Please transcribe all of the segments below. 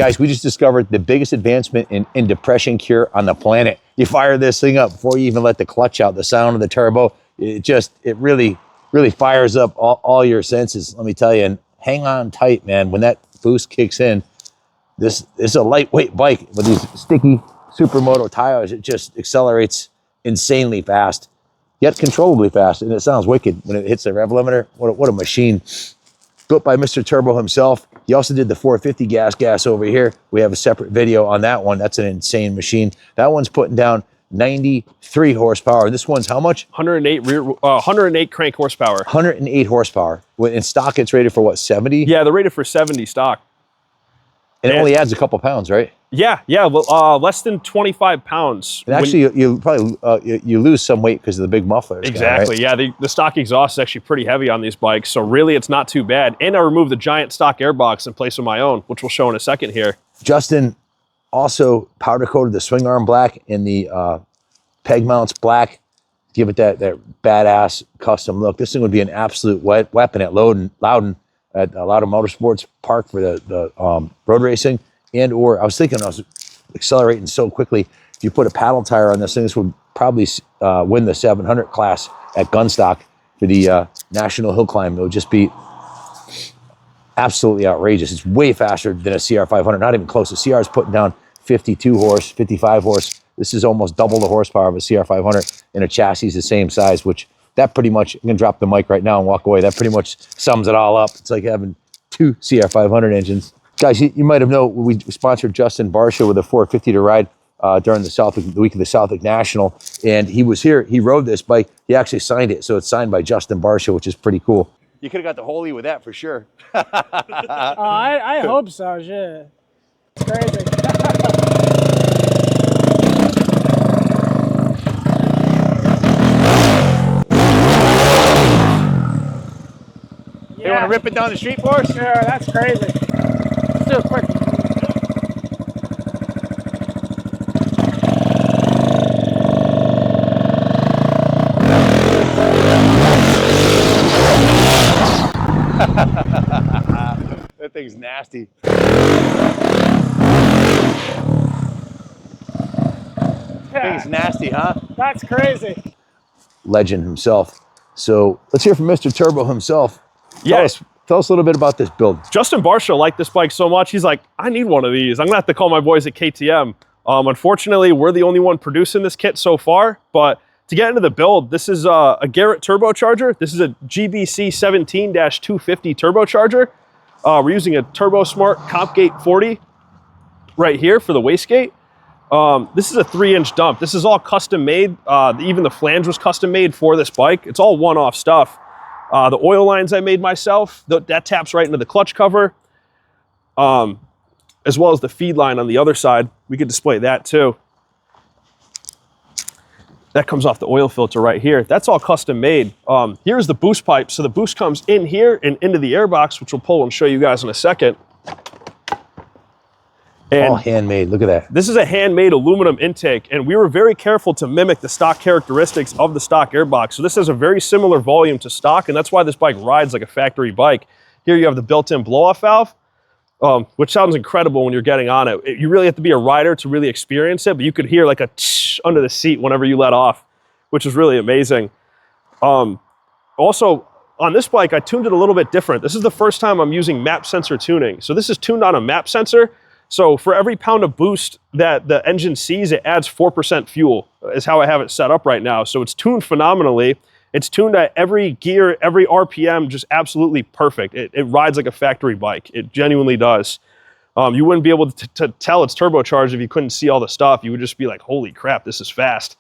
Guys, we just discovered the biggest advancement in depression cure on the planet. You fire this thing up before you even let the clutch out, the sound of the turbo, it really fires up all your senses, let me tell you. And hang on tight, man. When that boost kicks in, this is a lightweight bike with these sticky supermoto tires. It just accelerates insanely fast, yet controllably fast. And it sounds wicked when it hits the rev limiter. What a machine. Built by Mr. Turbo himself. He also did the 450 gas over here. We have a separate video on that one. That's an insane machine. That one's putting down 93 horsepower. This one's how much? 108 crank horsepower. 108 horsepower. In stock, it's rated for what, 70? Yeah, they're rated for 70 stock. And it only adds a couple pounds, right? Yeah, well, less than 25 pounds. And actually, you probably you lose some weight because of the big mufflers. Exactly, right? Yeah. The stock exhaust is actually pretty heavy on these bikes, so really it's not too bad. And I removed the giant stock airbox in place of my own, which we'll show in a second here. Justin also powder coated the swing arm black and the peg mounts black. Give it that badass custom look. This thing would be an absolute weapon at Loudon at a lot of motorsports park for the road racing. And or I was thinking, I was accelerating so quickly, if you put a paddle tire on this thing, this would probably win the 700 class at Gunstock for the National Hill Climb. It would just be absolutely outrageous. It's way faster than a CR500, not even close. The CR is putting down 52 horse, 55 horse. This is almost double the horsepower of a CR500, and a chassis is the same size, which that pretty much, I'm gonna drop the mic right now and walk away. That pretty much sums it all up. It's like having two CR500 engines. Guys, you might have known we sponsored Justin Barsha with a 450 to ride during the week of the Southwick National, and he was here. He rode this bike. He actually signed it, so it's signed by Justin Barsha, which is pretty cool. You could have got the Holy with that for sure. I hope so. Shit, it's crazy. You want to rip it down the street for us? Sure, that's crazy. Let's do it quick. That thing's nasty. That thing's nasty, huh? That's crazy. Legend himself. So let's hear from Mr. Turbo himself. Yes. Tell us a little bit about this build. Justin Barsha liked this bike so much, he's like, I need one of these. I'm gonna have to call my boys at KTM. Unfortunately, we're the only one producing this kit so far, but to get into the build, this is a Garrett turbocharger. This is a GBC 17-250 turbocharger. We're using a TurboSmart CompGate 40 right here for the wastegate. This is a 3-inch dump. This is all custom made. Even the flange was custom made for this bike. It's all one-off stuff. The oil lines I made myself, that taps right into the clutch cover, as well as the feed line on the other side. We could display that too. That comes off the oil filter right here. That's all custom made. Here's the boost pipe. So the boost comes in here and into the airbox, which we'll pull and show you guys in a second. And all handmade, look at that. This is a handmade aluminum intake, and we were very careful to mimic the stock characteristics of the stock airbox. So this has a very similar volume to stock, and that's why this bike rides like a factory bike. Here you have the built-in blow-off valve, which sounds incredible when you're getting on it. You really have to be a rider to really experience it, but you could hear like a tsh under the seat whenever you let off, which is really amazing. Also, on this bike, I tuned it a little bit different. This is the first time I'm using map sensor tuning. So this is tuned on a map sensor. So for every pound of boost that the engine sees, it adds 4% fuel, is how I have it set up right now. So it's tuned phenomenally. It's tuned at every gear, every RPM, just absolutely perfect. It rides like a factory bike. It genuinely does. You wouldn't be able to tell it's turbocharged if you couldn't see all the stuff. You would just be like, holy crap, this is fast.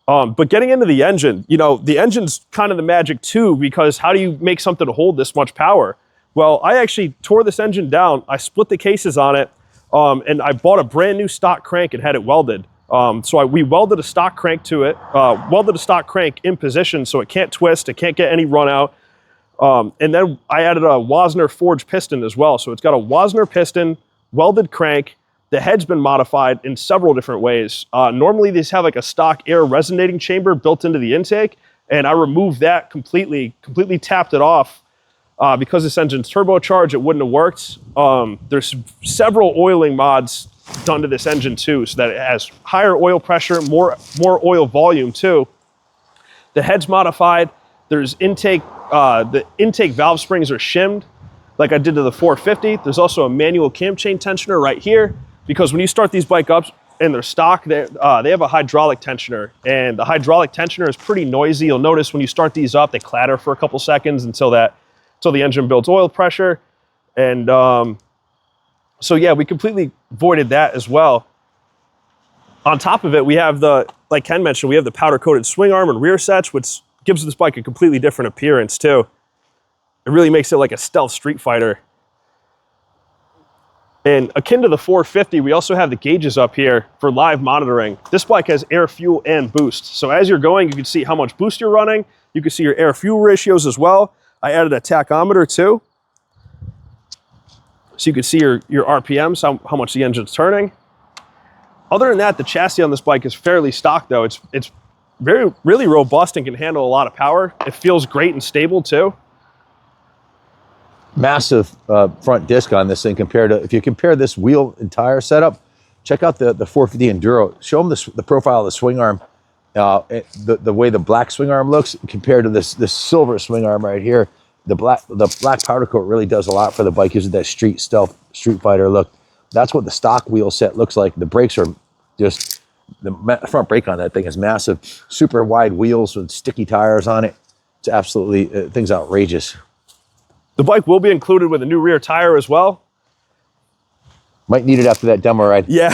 But getting into the engine, you know, the engine's kind of the magic too, because how do you make something to hold this much power? Well, I actually tore this engine down. I split the cases on it, and I bought a brand new stock crank and had it welded. We welded a stock crank to it, welded a stock crank in position so it can't twist, it can't get any run out. And then I added a Wasner forged piston as well. So it's got a Wasner piston, welded crank. The head's been modified in several different ways. Normally these have like a stock air resonating chamber built into the intake, and I removed that completely tapped it off. Because this engine's turbocharged, it wouldn't have worked. There's several oiling mods done to this engine too, so that it has higher oil pressure, more oil volume too. The head's modified. There's intake, the intake valve springs are shimmed like I did to the 450. There's also a manual cam chain tensioner right here, because when you start these bike up in their stock, they have a hydraulic tensioner, and the hydraulic tensioner is pretty noisy. You'll notice when you start these up, they clatter for a couple seconds until the engine builds oil pressure. And so yeah, we completely voided that as well. On top of it, we have like Ken mentioned, we have the powder coated swing arm and rear sets, which gives this bike a completely different appearance too. It really makes it like a stealth street fighter. And akin to the 450, we also have the gauges up here for live monitoring. This bike has air, fuel, and boost. So as you're going, you can see how much boost you're running. You can see your air fuel ratios as well. I added a tachometer too. So you can see your RPMs, how much the engine's turning. Other than that, the chassis on this bike is fairly stock though. It's really robust and can handle a lot of power. It feels great and stable too. Massive front disc on this thing compared to, if you compare this wheel and tire setup, check out the 450 Enduro. Show them the profile of the swing arm, the way the black swing arm looks compared to this silver swing arm right here. The black powder coat really does a lot for the bike, gives it that street stealth, street fighter look. That's what the stock wheel set looks like. The brakes are just, the front brake on that thing is massive. Super wide wheels with sticky tires on it. It's absolutely, thing's outrageous. The bike will be included with a new rear tire as well. Might need it after that demo ride. Yeah.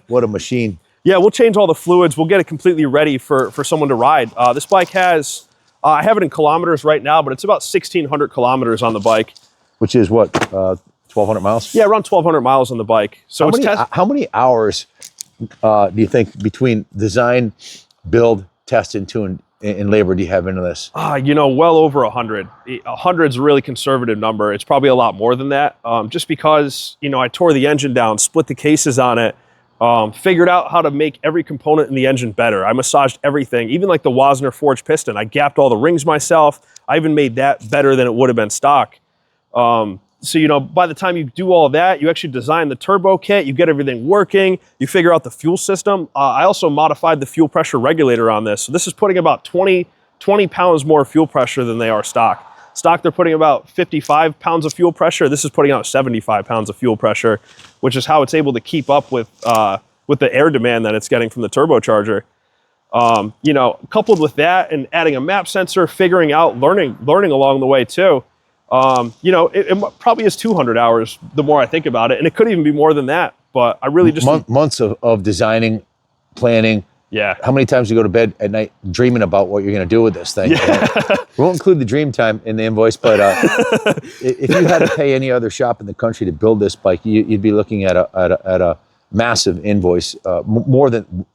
What a machine. Yeah, we'll change all the fluids. We'll get it completely ready for someone to ride. This bike has, I have it in kilometers right now, but it's about 1,600 kilometers on the bike. Which is what, 1,200 miles? Yeah, around 1,200 miles on the bike. So how many hours do you think between design, build, test, and tune in labor do you have into this? You know, well over 100. 100 is a really conservative number. It's probably a lot more than that. Just because, you know, I tore the engine down, split the cases on it, figured out how to make every component in the engine better. I massaged everything, even like the Wasner forged piston. I gapped all the rings myself. I even made that better than it would have been stock. So, you know, by the time you do all of that, you actually design the turbo kit, you get everything working, you figure out the fuel system. I also modified the fuel pressure regulator on this. So this is putting about 20 pounds more fuel pressure than they are stock. Stock, they're putting about 55 pounds of fuel pressure. This is putting out 75 pounds of fuel pressure, which is how it's able to keep up with the air demand that it's getting from the turbocharger. You know, coupled with that and adding a map sensor, figuring out, learning along the way too. You know, it probably is 200 hours the more I think about it, and it could even be more than that, but I really just... Months of designing, planning. Yeah. How many times you go to bed at night dreaming about what you're going to do with this thing? Yeah. We won't include the dream time in the invoice, but if you had to pay any other shop in the country to build this bike, you'd be looking at a massive invoice,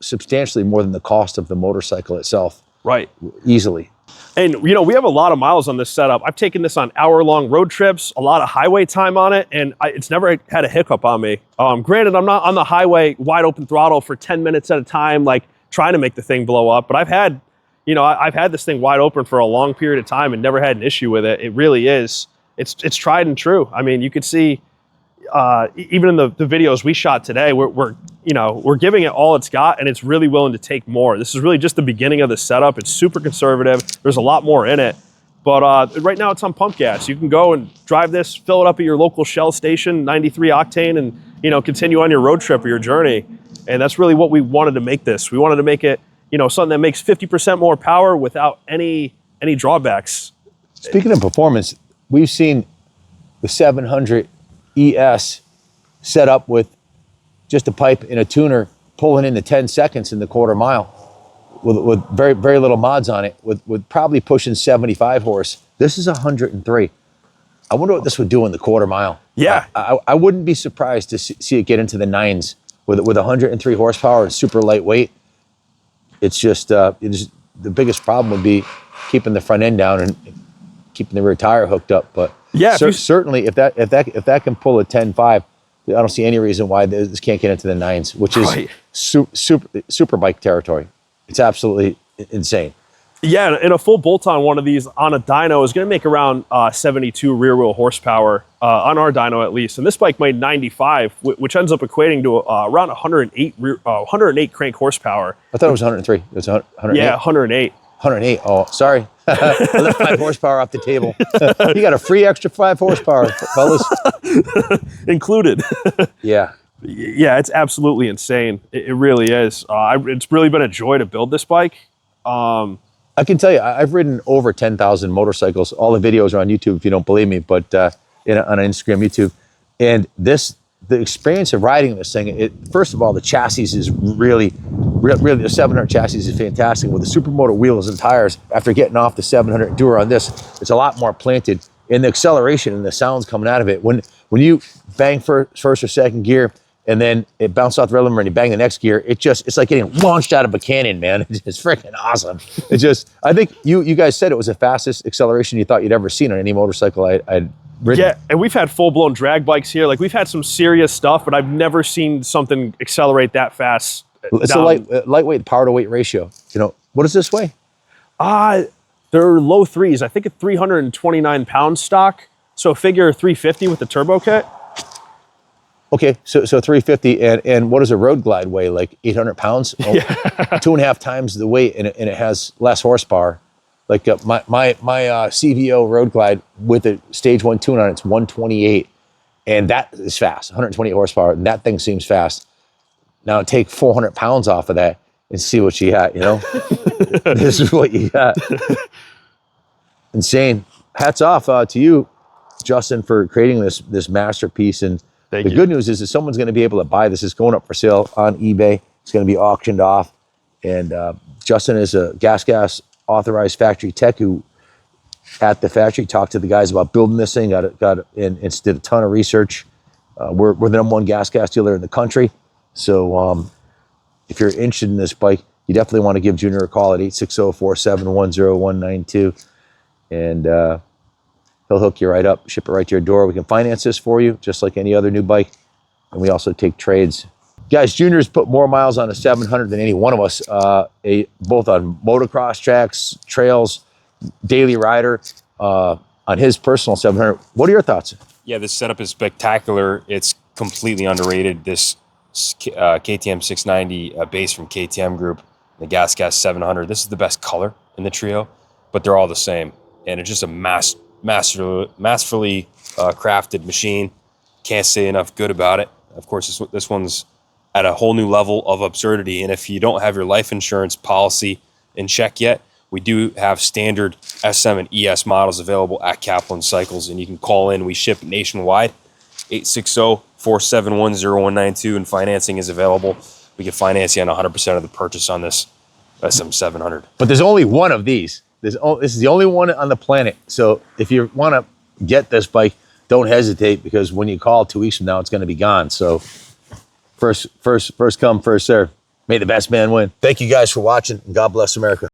substantially more than the cost of the motorcycle itself. Right. Easily. And, you know, we have a lot of miles on this setup. I've taken this on hour-long road trips, a lot of highway time on it, and it's never had a hiccup on me. Granted, I'm not on the highway wide open throttle for 10 minutes at a time, like trying to make the thing blow up, but I've had this thing wide open for a long period of time and never had an issue with it. It really is. It's tried and true. I mean, you could see, even in the videos we shot today, we're giving it all it's got, and it's really willing to take more. This is really just the beginning of the setup. It's super conservative. There's a lot more in it, but right now it's on pump gas. You can go and drive this, fill it up at your local Shell station, 93 octane, and, you know, continue on your road trip or your journey. And that's really what we wanted to make this. We wanted to make it, you know, something that makes 50% more power without any drawbacks. Speaking of performance, we've seen the 700 ES set up with just a pipe and a tuner pulling into 10 seconds in the quarter mile with very, very little mods on it, with probably pushing 75 horse. This is 103. I wonder what this would do in the quarter mile. Yeah. I wouldn't be surprised to see it get into the nines with 103 horsepower and super lightweight. It's just, the biggest problem would be keeping the front end down and keeping the rear tire hooked up. But yeah, certainly if that can pull a 10.5, I don't see any reason why this can't get into the nines, which is super bike territory. It's absolutely insane. Yeah, and a full bolt-on one of these on a dyno is going to make around 72 rear-wheel horsepower on our dyno at least. And this bike made 95, which ends up equating to around 108 crank horsepower. I thought it was 103. It was 108. Yeah, 108. 108. Oh, sorry. I left 5 horsepower off the table. You got a free extra 5 horsepower, fellas. Included. Yeah. Yeah, it's absolutely insane. It really is. It's really been a joy to build this bike. I can tell you, I've ridden over 10,000 motorcycles. All the videos are on YouTube if you don't believe me, but on Instagram, YouTube. And the experience of riding this thing, first of all, the chassis is really, the 700 chassis is fantastic. With the Supermoto wheels and tires, after getting off the 700 Enduro on this, it's a lot more planted. And the acceleration and the sounds coming out of it, when you bang first or second gear, and then it bounced off the rhythm and you bang the next gear, it's like getting launched out of a cannon, man. It's freaking awesome. I think you guys said it was the fastest acceleration you thought you'd ever seen on any motorcycle I'd ridden. Yeah, and we've had full-blown drag bikes here. Like, we've had some serious stuff, but I've never seen something accelerate that fast. It's a lightweight power-to-weight ratio. You know, what does this weigh? They're low threes. I think a 329 pound stock. So figure 350 with the turbo kit. Okay, so 350, and what does a road glide weigh? Like 800 pounds? Oh, Yeah. 2.5 times the weight, and it has less horsepower. Like my CVO road glide with a stage 1 tune on it's 128, and that is fast, 128 horsepower, and that thing seems fast. Now take 400 pounds off of that and see what you got, you know? This is what you got. Insane. Hats off to you, Justin, for creating this masterpiece. And the good news is that someone's going to be able to buy this. It's going up for sale on eBay. It's going to be auctioned off. And Justin is a gas authorized factory tech who, at the factory, talked to the guys about building this thing. And did a ton of research. We're the #1 gas dealer in the country. So if you're interested in this bike, you definitely want to give Junior a call at 860-471-0192. And he'll hook you right up, ship it right to your door. We can finance this for you, just like any other new bike. And we also take trades. Guys, Junior's put more miles on a 700 than any one of us, both on motocross tracks, trails, daily rider, on his personal 700. What are your thoughts? Yeah, this setup is spectacular. It's completely underrated. This KTM 690 base from KTM Group, the Gas 700. This is the best color in the trio, but they're all the same. And it's just a masterfully crafted machine. Can't say enough good about it. Of course, this one's at a whole new level of absurdity. And if you don't have your life insurance policy in check yet, we do have standard SM and ES models available at Kaplan Cycles, and you can call in. We ship nationwide, 860-471-0192, and financing is available. We can finance you on 100% of the purchase on this SM700. But there's only one of these. This is the only one on the planet. So if you want to get this bike, don't hesitate, because when you call 2 weeks from now, it's going to be gone. So first come, first serve. May the best man win. Thank you guys for watching, and God bless America.